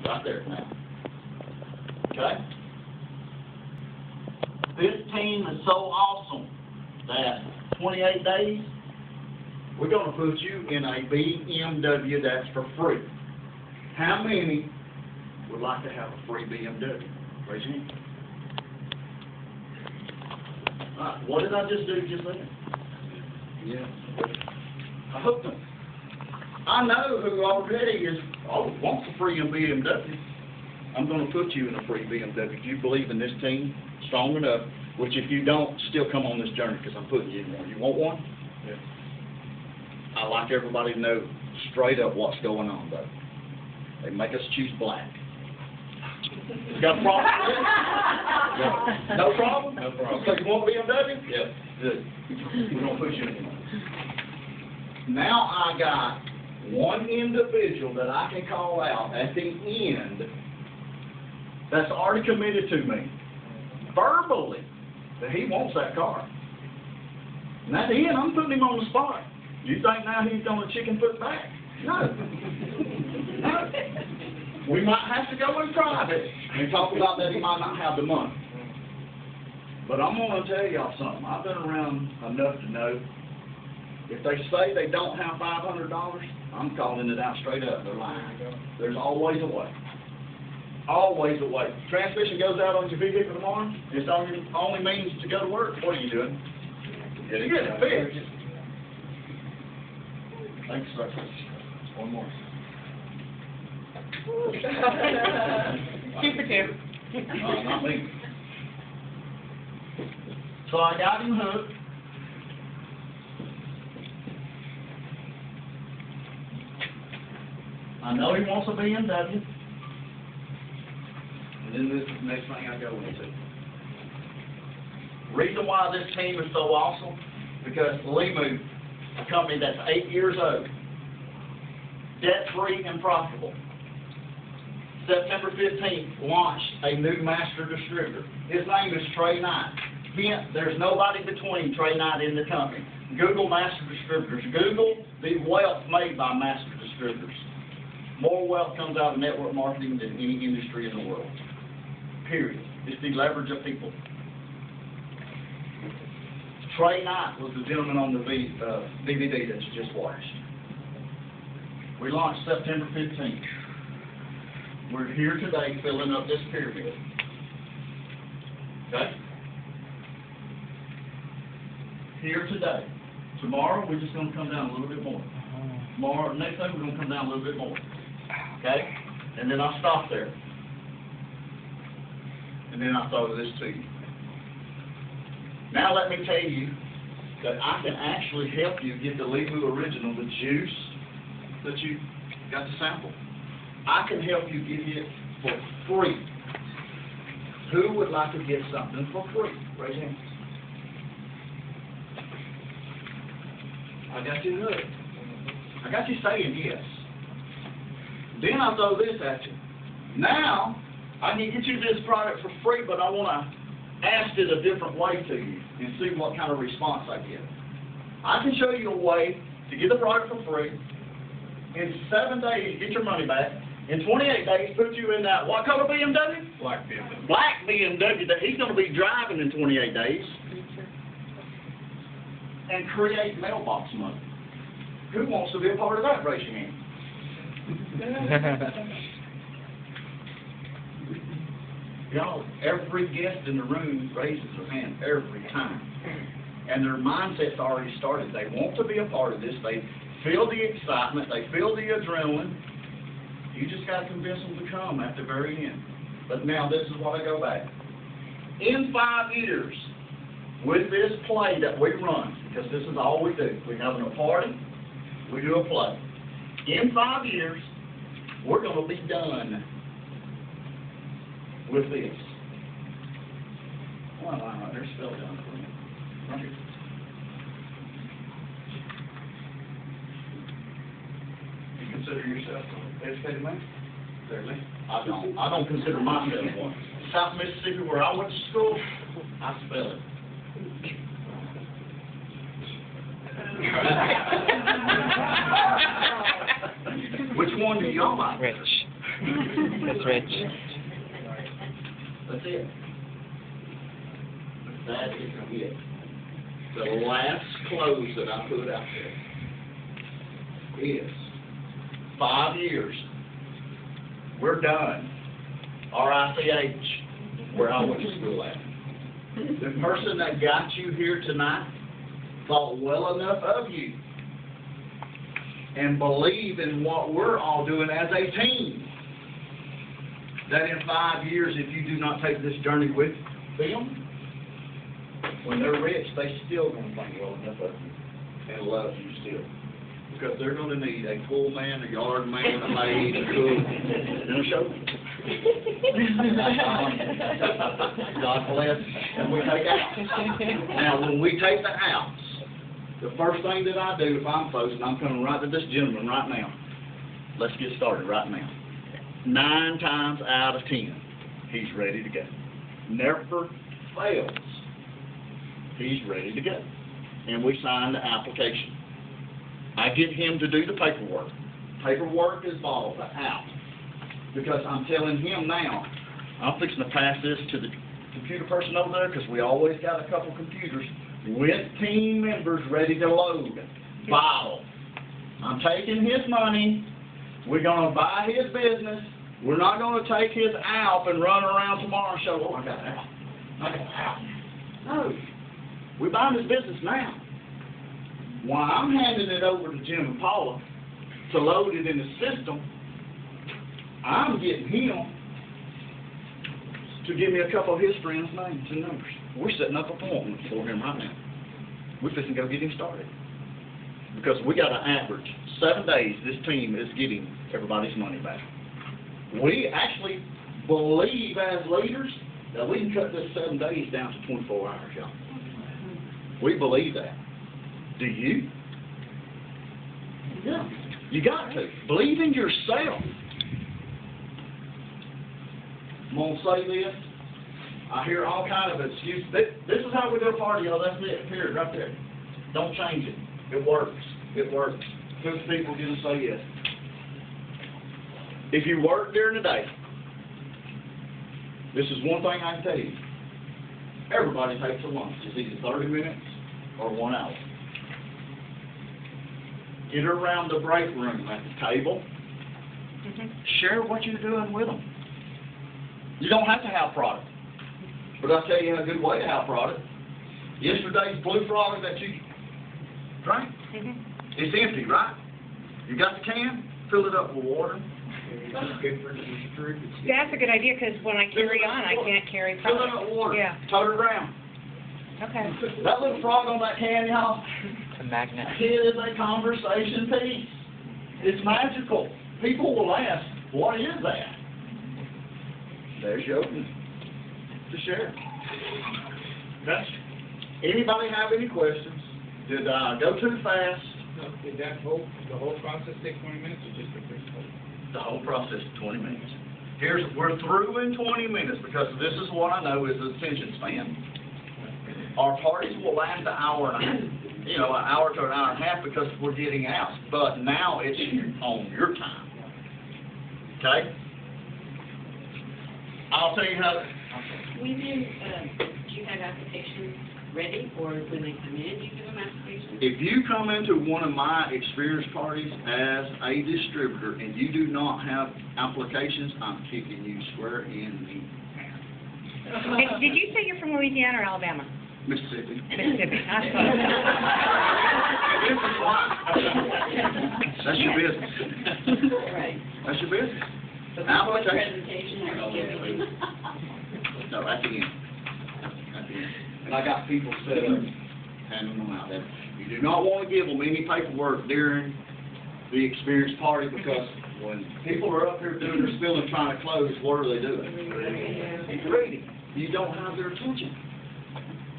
Right there now. Okay? This team is so awesome that 28 days, we're going to put you in a BMW that's for free. How many would like to have a free BMW? Raise your hand. All right, what did I just do just then? Yeah. I hooked them. I know who already wants a free BMW. I'm going to put you in a free BMW. Do you believe in this team strong enough? Which if you don't, still come on this journey because I'm putting you in one. You want one? Yeah. I like everybody to know straight up what's going on, though. They make us choose black. You got a problem with it? No problem? No problem. So you want a BMW? Yeah. Good. We're going to put you in one. Now I got one individual that I can call out at the end that's already committed to me, verbally, that he wants that car. And at the end, I'm putting him on the spot. You think now he's going to chicken foot back? No. No. We might have to go in private and talk about that he might not have the money. But I'm going to tell y'all something. I've been around enough to know if they say they don't have $500, I'm calling it out straight up. They're lying. There's always a way. Always a way. Transmission goes out on your vehicle tomorrow. It's only means to go to work. What are you doing? Get it fixed. Thanks, sir. One more. Keep it here. Not me. So I got him hooked. I know he wants a BMW. And then this is the next thing I go into. Reason why this team is so awesome, because Limu, a company that's 8 years old, debt-free and profitable, September 15th launched a new master distributor. His name is Trey Knight. Hence, there's nobody between Trey Knight and the company. Google master distributors. Google the wealth made by master distributors. More wealth comes out of network marketing than any industry in the world. Period. It's the leverage of people. Trey Knight was the gentleman on the DVD that you just watched. We launched September 15th. We're here today filling up this pyramid. Okay? Here today. Tomorrow, we're just going to come down a little bit more. Tomorrow, next time, we're going to come down a little bit more. Okay? And then I'll stop there. And then I'll throw this to you. Now let me tell you that I can actually help you get the Limu original, the juice that you got to sample. I can help you get it for free. Who would like to get something for free? Raise your hand. I got you hooked. I got you saying yes. Then I'll throw this at you. Now, I can get you this product for free, but I want to ask it a different way to you and see what kind of response I get. I can show you a way to get the product for free. In 7 days, get your money back. In 28 days, put you in that, what color BMW? Black BMW. Black BMW that he's going to be driving in 28 days. And create mailbox money. Who wants to be a part of that? Raise your hand. Y'all, every guest in the room raises their hand every time. And their mindset's already started. They want to be a part of this. They feel the excitement. They feel the adrenaline. You just got to convince them to come at the very end. But now this is what I go back. In 5 years, with this play that we run, because this is all we do. We're having a party. We do a play. In 5 years, we're going to be done with this. One line right there, spell done for me. Right here. You consider yourself an educated man? Clearly. I don't consider myself one. South Mississippi, where I went to school, I spell it. Which one do y'all like? Rich. That's rich. That's it. That is it. The last close that I put out there is 5 years. We're done. RICH, where I went to school at. The person that got you here tonight thought well enough of you and believe in what we're all doing as a team, that in 5 years, if you do not take this journey with them, when they're rich, they still going to think well enough of you and love you still. Because they're going to need a pool man, a yard man, a maid, a cook, and a chauffeur. God bless, and we take outs. Now, when we take the outs, the first thing that I do if I'm close, and I'm coming right to this gentleman right now, let's get started right now. 9 times out of 10, he's ready to go. Never fails. He's ready to go. And we sign the application. I get him to do the paperwork. Paperwork is involved out. Because I'm telling him now, I'm fixing to pass this to the computer person over there, because we always got a couple computers with team members ready to load. Vital. I'm taking his money. We're going to buy his business. We're not going to take his Alp and run around tomorrow and show, oh, I got Alp. I got Alp. No. We're buying his business now. While I'm handing it over to Jim and Paula to load it in the system, I'm getting him to give me a couple of his friends' names and numbers. We're setting up appointments for him right now. We're fixing to go get him started. Because we got an average, 7 days this team is getting everybody's money back. We actually believe as leaders that we can cut this 7 days down to 24 hours, y'all. We believe that. Do you? Yeah. You got to. Believe in yourself. I'm going to say this. I hear all kind of excuses. This is how we do a party, y'all. That's it. Period. Right there. Don't change it. It works. It works. Who's people going to say yes? If you work during the day, this is one thing I can tell you. Everybody takes a lunch. It's either 30 minutes or 1 hour. Get around the break room at the table. Share what you're doing with them. You don't have to have product. But I'll tell you a good way to have product. Yesterday's blue product that you drank, it's empty, right? You got the can, fill it up with water. That's a good idea, because when I carry on, I can't carry Fill it product. up with water. Yeah. Tote it around. Okay. That little frog on that can, y'all, A magnet. it is a conversation piece. It's magical. People will ask, what is that? There's your opening to share. That's, anybody have any questions? Did I go too fast? No, did the whole process take 20 minutes or just the first part? The whole process, 20 minutes. We're through in 20 minutes, because this is what I know is the attention span. Our parties will last an hour and a half, an hour to an hour and a half, because we're getting out. But now it's on your time. Okay? I'll tell you how. Do you have applications ready, or when they come in, you give them applications? If you come into one of my experience parties as a distributor and you do not have applications, I'm kicking you square in the ass. Did you say you're from Louisiana or Alabama? Mississippi. Mississippi. This is why. That's your business. Right. That's your business. So before the Application. presentation, are you giving them? No, at the end. At the end. And I got people set up, handing them out. And you do not want to give them any paperwork during the experience party, because when people are up here doing their spill and trying to close, what are they doing? Reading. You don't have their attention.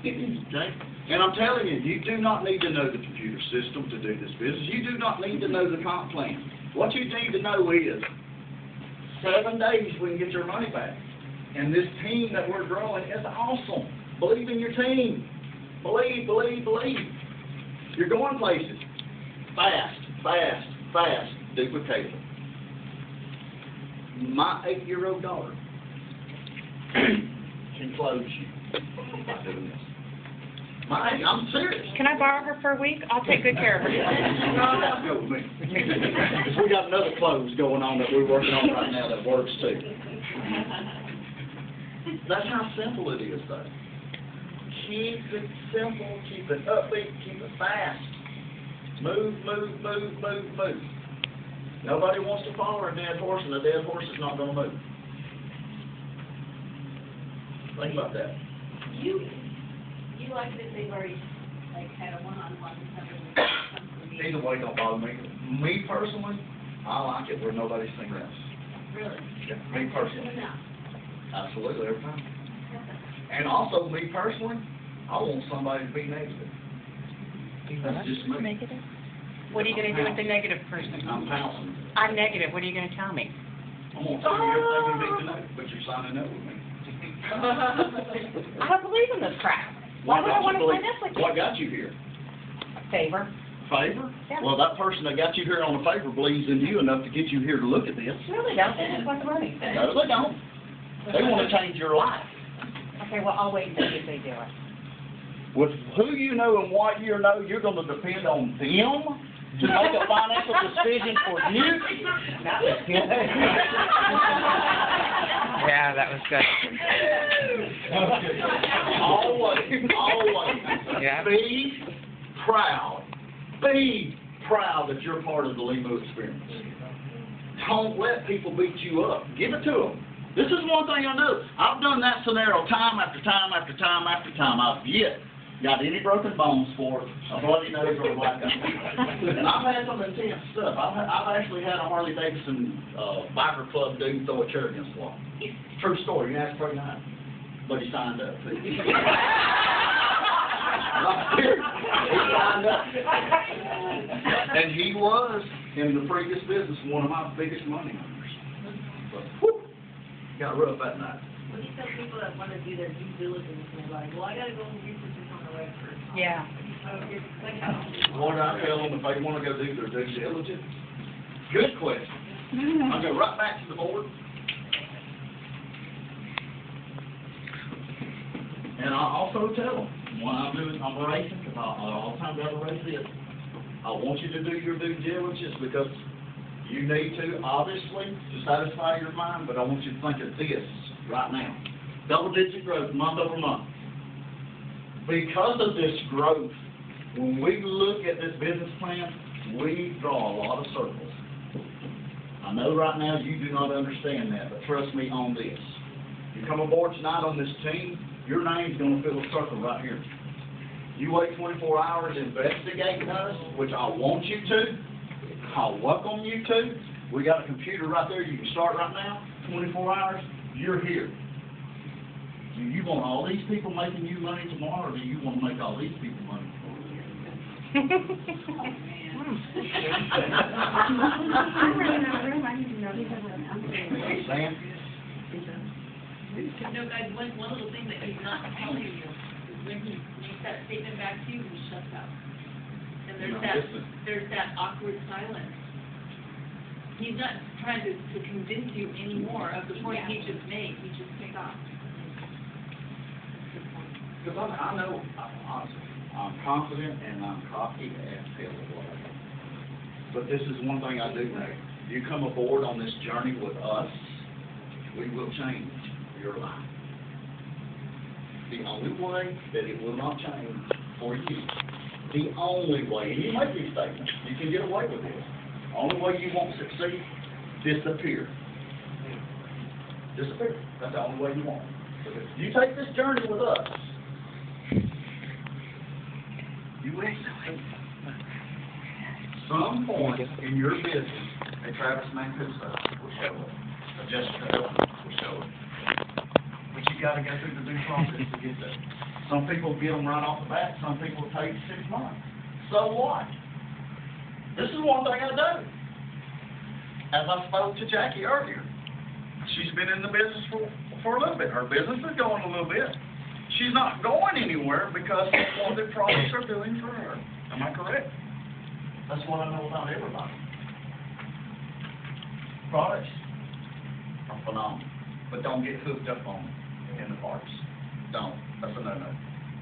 Okay? And I'm telling you, you do not need to know the computer system to do this business. You do not need to know the comp plan. What you need to know is 7 days we can get your money back. And this team that we're growing is awesome. Believe in your team. Believe, believe, believe. You're going places. Fast, fast, fast. Duplicatable. My 8-year-old daughter can close you by doing this. I'm serious. Can I borrow her for a week? I'll take good care of her. You have to go with me. Because we got another close going on that we're working on right now that works too. That's how simple it is, though. Keep it simple, keep it upbeat, keep it fast. Move, move, move, move, move. Nobody wants to follow a dead horse, and a dead horse is not going to move. Think about that. You like that they've already, like, had a one-on-one with somebody? Either way, don't bother me. Me personally, I like it where nobody's seen else. Really? Yeah, me personally. No. Absolutely, every time. And also, me personally, I want somebody to be negative. That's just me. Negative? What are you going to do with the negative person? I'm pouncing. I'm negative. What are you going to tell me? I'm going to tell you everything you need to know, but you're signing up with me. I don't believe in this crap. Why would I want to sign up with you? What got you here? Favor. Favor? Yeah. Well, that person that got you here on a favor believes in you enough to get you here to look at this. No, they don't. They just want the money. No, they don't. They want to change your life. Okay, well, I'll wait and see if they do it. With who you know and what you know, you're going to depend on them to make a financial decision for you. Yeah, that was good. Always, Yeah. be proud. Be proud that you're part of the Limu experience. Don't let people beat you up. Give it to them. This is one thing I know. I've done that scenario time after time after time after time. I've yet got any broken bones for it, a bloody nose or a black eye. And I've had some intense stuff. I've actually had a Harley Davidson biker club dude throw a chair against the wall. True story. You asked for it, but he signed up. He signed up. And he was, in the previous business, one of my biggest money earners. But, whoop, got rough that night. When you tell people that want to do their due diligence, they're like, well, I got to go and research this on the web first. Yeah. What did I tell them if they want to go do their due diligence? Good question. I'll go right back to the board. And I also tell them, when I'm racing, because I all the time got to race this, I want you to do your due diligence because you need to, obviously, to satisfy your mind, but I want you to think of this right now. Double-digit growth, month over month. Because of this growth, when we look at this business plan, we draw a lot of circles. I know right now you do not understand that, but trust me on this. You come aboard tonight on this team, your name's going to fill a circle right here. You wait 24 hours investigating us, which I want you to. I'll welcome you to. We got a computer right there. You can start right now. 24 hours, you're here. Do you want all these people making you money tomorrow, or do you want to make all these people money Sam? No, guys, one little thing that he's not telling you is when he makes that statement back to you, he shuts up. And there's that awkward silence. He's not trying to convince you anymore of the point he just made. He just picked off. Because I know, honestly, I'm confident and I'm cocky as hell. But this is one thing I do know. You come aboard on this journey with us, we will change your life. The only way that it will not change for you, the only way, and you make these statements, you can get away with this. The only way you won't succeed, disappear. Disappear. That's the only way you won't. Because if you take this journey with us, you will succeed. Some point in your business, a Travis Mancuso will show it. A Jessica Elton will show it. But you got to go through the due process to get there. Some people get them right off the bat. Some people take 6 months. So what? This is one thing I do. As I spoke to Jackie earlier, she's been in the business for a little bit. Her business is going a little bit. She's not going anywhere because of what the products are doing for her. Am I correct? That's what I know about everybody. Products phenomenal. But don't get hooked up on it in the parties. Don't. That's a no-no.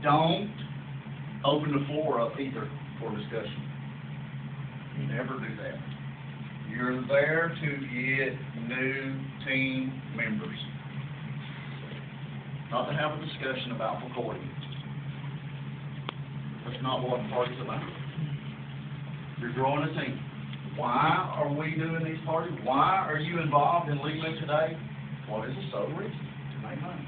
Don't open the floor up either for discussion. Never do that. You're there to get new team members. Not to have a discussion about recording. That's not what the party's about. You're growing a team. Why are we doing these parties? Why are you involved in Limu today? What is the sole reason? To make money.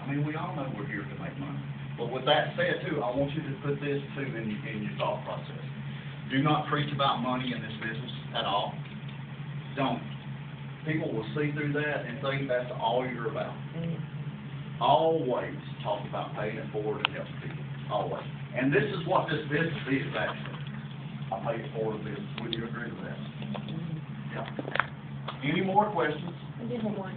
I mean, we all know we're here to make money. But with that said, too, I want you to put this, too, in your thought process. Do not preach about money in this business at all. Don't. People will see through that and think that's all you're about. Always talk about paying it forward and helping people. Always. And this is what this business is, actually. I pay it forward business. Would you agree with that? Yeah. Any more questions? I did have one.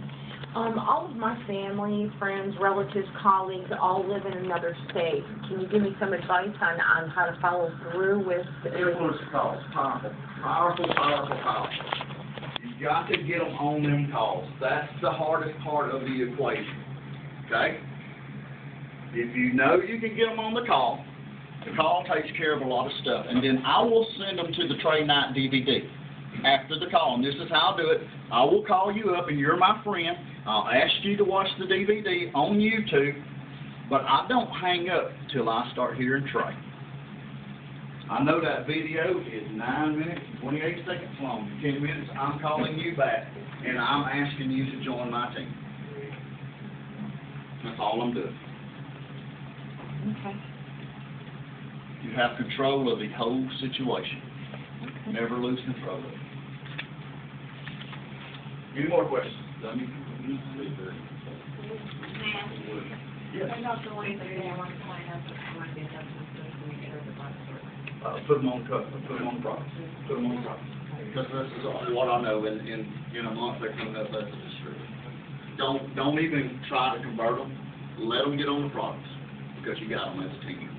All of my family, friends, relatives, colleagues all live in another state. Can you give me some advice on how to follow through with Influence calls. Powerful. Powerful, powerful, powerful. You've got to get them on them calls. That's the hardest part of the equation. Okay? If you know you can get them on the call takes care of a lot of stuff. And then I will send them to the Trade Night DVD after the call. And this is how I'll do it. I will call you up, and you're my friend. I'll ask you to watch the DVD on YouTube, but I don't hang up till I start hearing Trey. I know that video is 9 minutes and 28 seconds long. In 10 minutes, I'm calling you back, and I'm asking you to join my team. That's all I'm doing. Okay. You have control of the whole situation. Okay. Never lose control of it. Any more questions? Yes. I'm not the one that they want to sign up for the adjustments so we get rid of the box. Put them on the product. Put them on the product. Because this is what I know. In a month they're coming up as a distributor. Don't even try to convert them. Let them get on the products because you got them as a team member.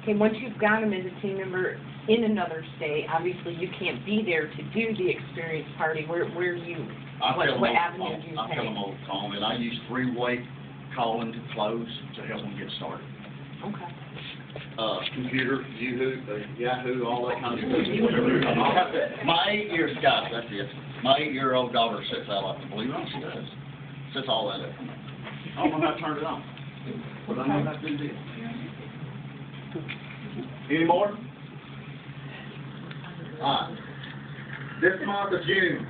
Okay, once you've got them as a team member in another state, obviously you can't be there to do the experience party. Where do you? What avenue do you take? I tell them all the time, and I use three-way calling to close to help them get started. Okay. Computer, Yahoo, all that kind of stuff. My 8-year, guys, that's it. My 8-year-old daughter sets that up. Believe it or not, she does. Sets all that up for me. I don't know how to turn it on, but I know how to do this. Any more? This month of June,